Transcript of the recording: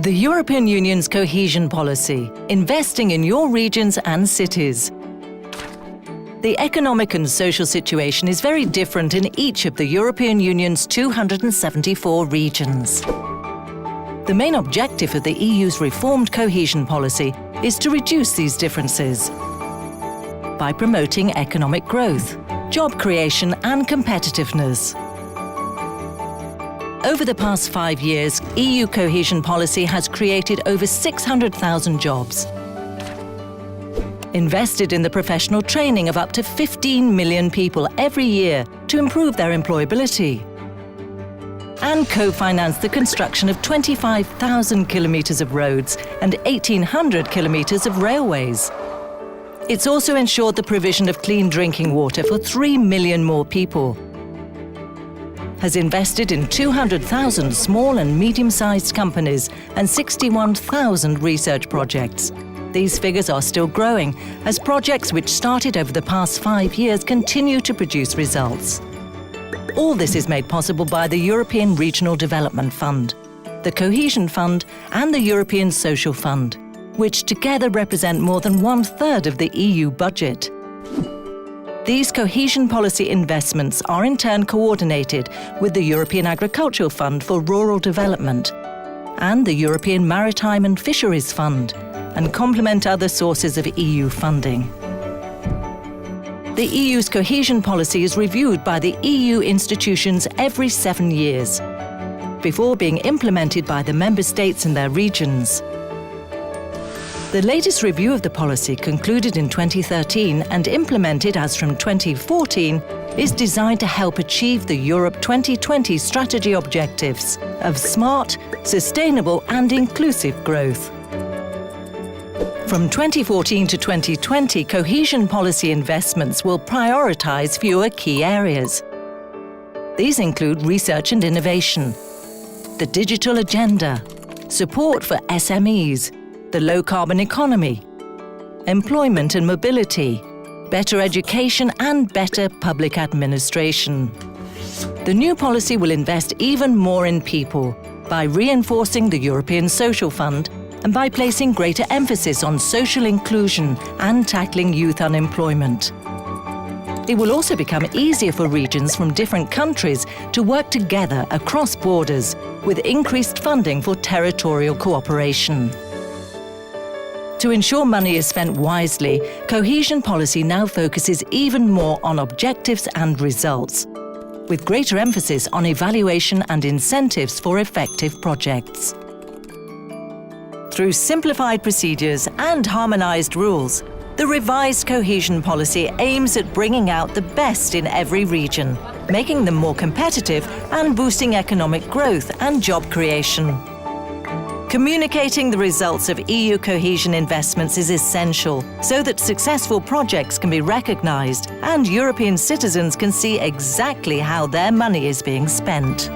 The European Union's cohesion policy, investing in your regions and cities. The economic and social situation is very different in each of the European Union's 274 regions. The main objective of the EU's reformed cohesion policy is to reduce these differences by promoting economic growth, job creation and competitiveness. Over the past 5 years, EU cohesion policy has created over 600,000 jobs, invested in the professional training of up to 15 million people every year to improve their employability, and co-financed the construction of 25,000 kilometres of roads and 1,800 kilometres of railways. It's also ensured the provision of clean drinking water for 3 million more people, has invested in 200,000 small and medium-sized companies and 61,000 research projects. These figures are still growing as projects which started over the past 5 years continue to produce results. All this is made possible by the European Regional Development Fund, the Cohesion Fund and the European Social Fund, which together represent more than 1/3 of the EU budget. These cohesion policy investments are in turn coordinated with the European Agricultural Fund for Rural Development and the European Maritime and Fisheries Fund, and complement other sources of EU funding. The EU's cohesion policy is reviewed by the EU institutions every 7 years, before being implemented by the member states and their regions. The latest review of the policy, concluded in 2013 and implemented as from 2014, is designed to help achieve the Europe 2020 strategy objectives of smart, sustainable and inclusive growth. From 2014 to 2020, cohesion policy investments will prioritise fewer key areas. These include research and innovation, the digital agenda, support for SMEs, the low-carbon economy, employment and mobility, better education and better public administration. The new policy will invest even more in people by reinforcing the European Social Fund and by placing greater emphasis on social inclusion and tackling youth unemployment. It will also become easier for regions from different countries to work together across borders with increased funding for territorial cooperation. To ensure money is spent wisely, cohesion policy now focuses even more on objectives and results, with greater emphasis on evaluation and incentives for effective projects. Through simplified procedures and harmonised rules, the revised cohesion policy aims at bringing out the best in every region, making them more competitive and boosting economic growth and job creation. Communicating the results of EU cohesion investments is essential so that successful projects can be recognised and European citizens can see exactly how their money is being spent.